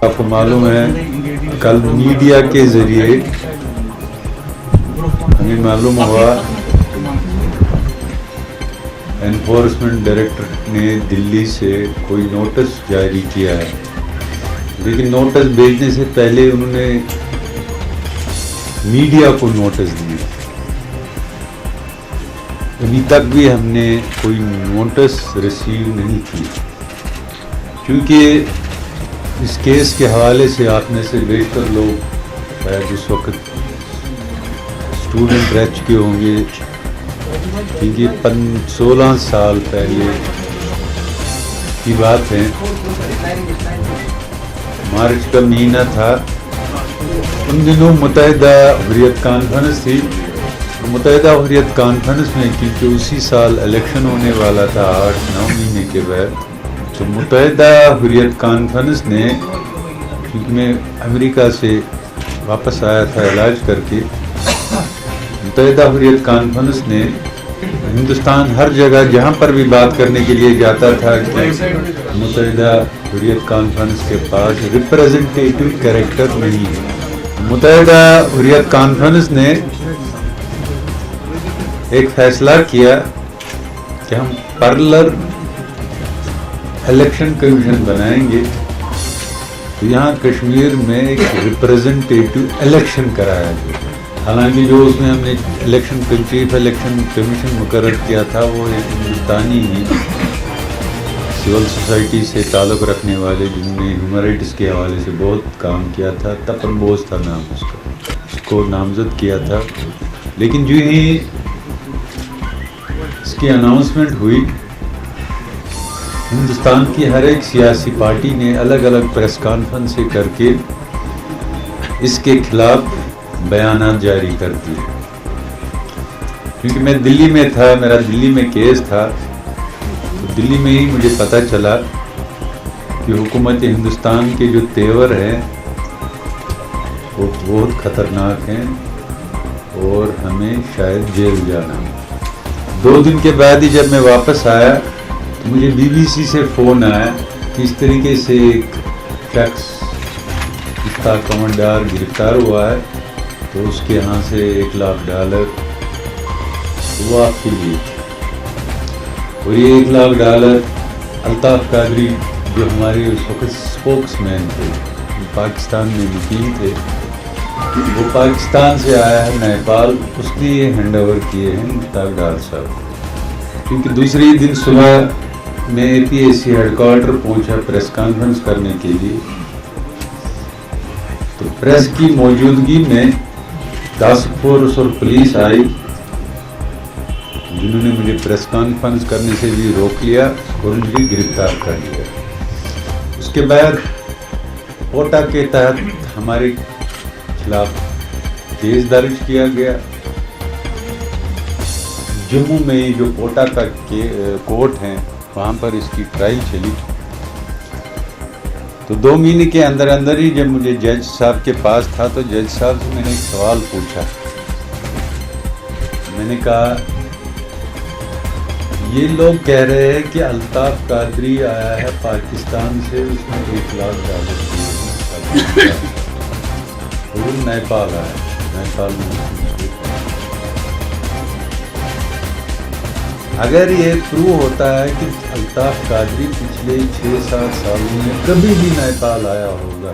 آپ کو معلوم ہے کل میڈیا کے ذریعے ہمیں معلوم ہوا انفورسمنٹ ڈائریکٹر نے دلی سے کوئی نوٹس جاری کیا ہے، لیکن نوٹس بھیجنے سے پہلے انہوں نے میڈیا کو نوٹس دیا۔ ابھی تک بھی ہم نے کوئی نوٹس ریسیو نہیں کی، کیونکہ اس کیس کے حوالے سے آپ میں سے بیشتر لوگ شاید اس وقت اسٹوڈنٹ رہ چکے ہوں گے، کیونکہ 16 سال پہلے کی بات ہے، مارچ کا مہینہ تھا۔ ان دنوں متحدہ حریت کانفرنس تھی۔ متحدہ حریت کانفرنس میں کیونکہ اسی سال الیکشن ہونے والا تھا 8-9 مہینے کے بعد، تو متحدہ حریت کانفرنس نے، کیونکہ میں امریکہ سے واپس آیا تھا علاج کر کے، متحدہ حریت کانفرنس نے ہندوستان ہر جگہ جہاں پر بھی بات کرنے کے لیے جاتا تھا کہ متحدہ حریت کانفرنس کے پاس ریپریزنٹیٹیو کریکٹر نہیں ہے۔ متحدہ حریت کانفرنس نے ایک فیصلہ کیا کہ ہم پارلر الیکشن کمیشن بنائیں گے، تو یہاں کشمیر میں ایک ریپریزنٹیٹیو الیکشن کرایا گیا۔ حالانکہ جو اس میں ہم نے چیف الیکشن کمیشن مقرر کیا تھا وہ ایک ہندوستانی ہی سول سوسائٹی سے تعلق رکھنے والے، جنہوں نے ہیومن رائٹس کے حوالے سے بہت کام کیا تھا، تپن بوس تھا نام اس کا، اس کو نامزد کیا تھا۔ لیکن جو ہی اس کی اناؤنسمنٹ ہوئی، ہندوستان کی ہر ایک سیاسی پارٹی نے الگ الگ پریس کانفرنس سے کر کے اس کے خلاف بیانات جاری کر دیے۔ کیونکہ میں دلی میں تھا، میرا دلی میں کیس تھا، تو دلی میں ہی مجھے پتہ چلا کہ حکومت ہندوستان کے جو تیور ہیں وہ بہت خطرناک ہیں اور ہمیں شاید جیل جانا ہے۔ 2 دن کے بعد ہی جب میں واپس آیا تو مجھے BBC سے فون آیا کہ اس طریقے سے ایک شخص اس کا کمانڈار گرفتار ہوا ہے، تو اس کے یہاں سے $1,00,000 وہ آپ کے لیے، اور یہ $1,00,000 الطاف قادری جو ہمارے اس وقت اسپوکس مین تھے، پاکستان میں مقیم تھے، وہ پاکستان سے آیا ہے نیپال، اس نے یہ ہینڈ اوور کیے ہیں الطاف ڈار صاحب۔ کیونکہ دوسری دن صبح میں APAC ہیڈ کوارٹر پہنچا پریس کانفرنس کرنے کے لیے، تو پریس کی موجودگی میں ٹاسک فورس اور پولیس آئی، جنہوں نے مجھے پریس کانفرنس کرنے سے بھی روک لیا اور مجھے گرفتار کر لیا۔ اس کے بعد کوٹا کے تحت ہمارے خلاف کیس درج کیا گیا۔ جموں میں جو کوٹا کا کورٹ ہیں وہاں پر اس کی ٹرائل چلی، تو 2 مہینے کے اندر اندر ہی جب مجھے جج صاحب کے پاس تھا تو جج صاحب سے میں نے ایک سوال پوچھا۔ میں نے کہا یہ لوگ کہہ رہے ہیں کہ الطاف قادری آیا ہے پاکستان سے، اس میں $1,00,000 دیے ہیں، وہ نیپال آیا، نیپال میں۔ اگر یہ پروو ہوتا ہے کہ الطاف قادری پچھلے 6-7 سالوں میں کبھی بھی نیپال آیا ہوگا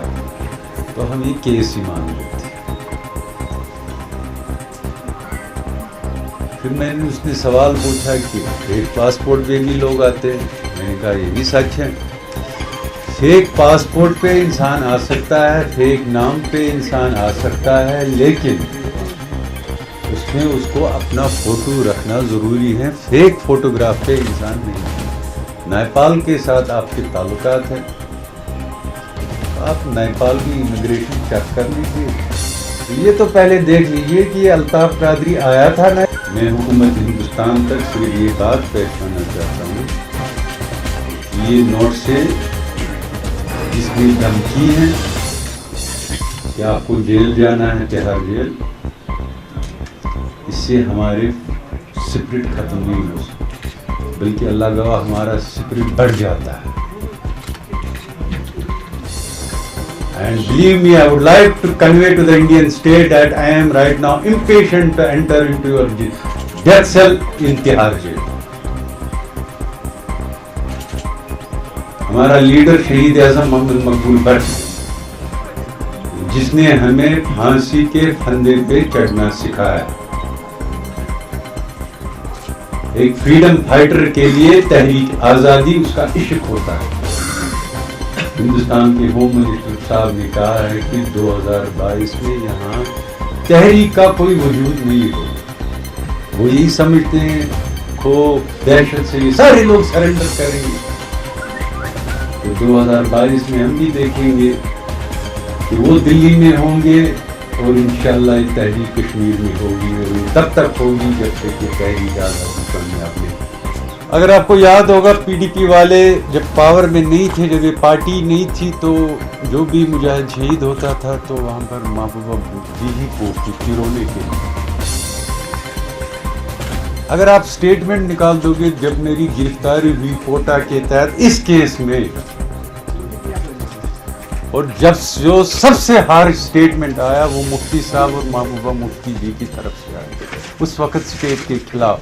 تو ہم یہ کیس ہی مان لیتے۔ پھر میں نے اس نے سوال پوچھا کہ فیک پاسپورٹ پہ بھی لوگ آتے ہیں، میں نے کہا یہ بھی سچ ہے، فیک پاسپورٹ پہ انسان آ سکتا ہے، فیک نام پہ انسان آ سکتا ہے، لیکن اس میں اس کو اپنا فوٹو رکھنا ضروری ہے، فیک فوٹوگراف پہ انسان نہیں۔ نیپال کے ساتھ آپ کے تعلقات ہیں، آپ نیپال کی امیگریشن چیک کر لیجیے، یہ تو پہلے دیکھ لیجیے کہ یہ الطاف قادری آیا تھا نا۔ میں حکومت ہندوستان تک صرف یہ بات پیش کرنا چاہتا ہوں کہ یہ نوٹ سے جس میں دھمکی ہے کہ آپ کو جیل جانا ہے، تہاڑ جیل، اس سے ہمارے سپرٹ ختم نہیں ہو سکتا، بلکہ اللہ گواہ ہمارا سپرٹ بڑھ جاتا ہے۔ And believe me, I would like to convey to the Indian state that I am right now impatient to enter into your death cell in Tihar jail. ہمارا لیڈر شہید اعظم محمد مقبول بٹ جس نے ہمیں پھانسی کے پھندے پہ چڑھنا سکھایا. ایک فریڈم فائٹر کے لیے تحریک آزادی اس کا عشق ہوتا ہے. ہندوستان کے ہوم منسٹر صاحب نے کہا ہے کہ 2022 میں یہاں تحریک کا کوئی وجود نہیں ہو. وہ یہی سمجھتے ہیں خوف دہشت سے یہ سارے لوگ سرنڈر کریں گے. تو 2022 میں ہم بھی دیکھیں گے کہ وہ دلی میں ہوں گے اور انشاءاللہ یہ تحریک کشمیر میں ہوگی اور یہ تب تک ہوگی جب تک یہ تحریک آزادی کامیاب نہیں. اگر آپ کو یاد ہوگا پی ڈی پی والے جب پاور میں نہیں تھے, جب یہ پارٹی نہیں تھی, تو جو بھی مجاہد شہید ہوتا تھا تو وہاں پر محبوبہ مفتی ہی پوچھتی رونے کے لیے. اگر آپ سٹیٹمنٹ نکال دو گے جب میری گرفتاری ہوئی کوٹا کے تحت اس کیس میں, اور جب جو سب سے ہارش سٹیٹمنٹ آیا وہ مفتی صاحب اور محبوبہ مفتی جی کی طرف سے آیا اس وقت اسٹیٹ کے خلاف.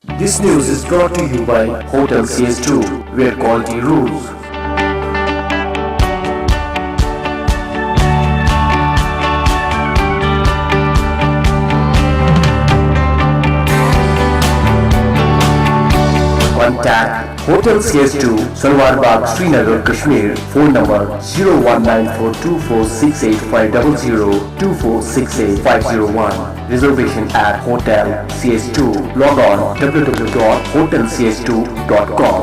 This news is brought to you by Hotel CS2, where quality rules. Contact Hotel CS2, Salwar Bagh, Srinagar, Kashmir. Phone number 0194246850 2468-501. Reservation at Hotel CS2. Log on www.hotelcs2.com.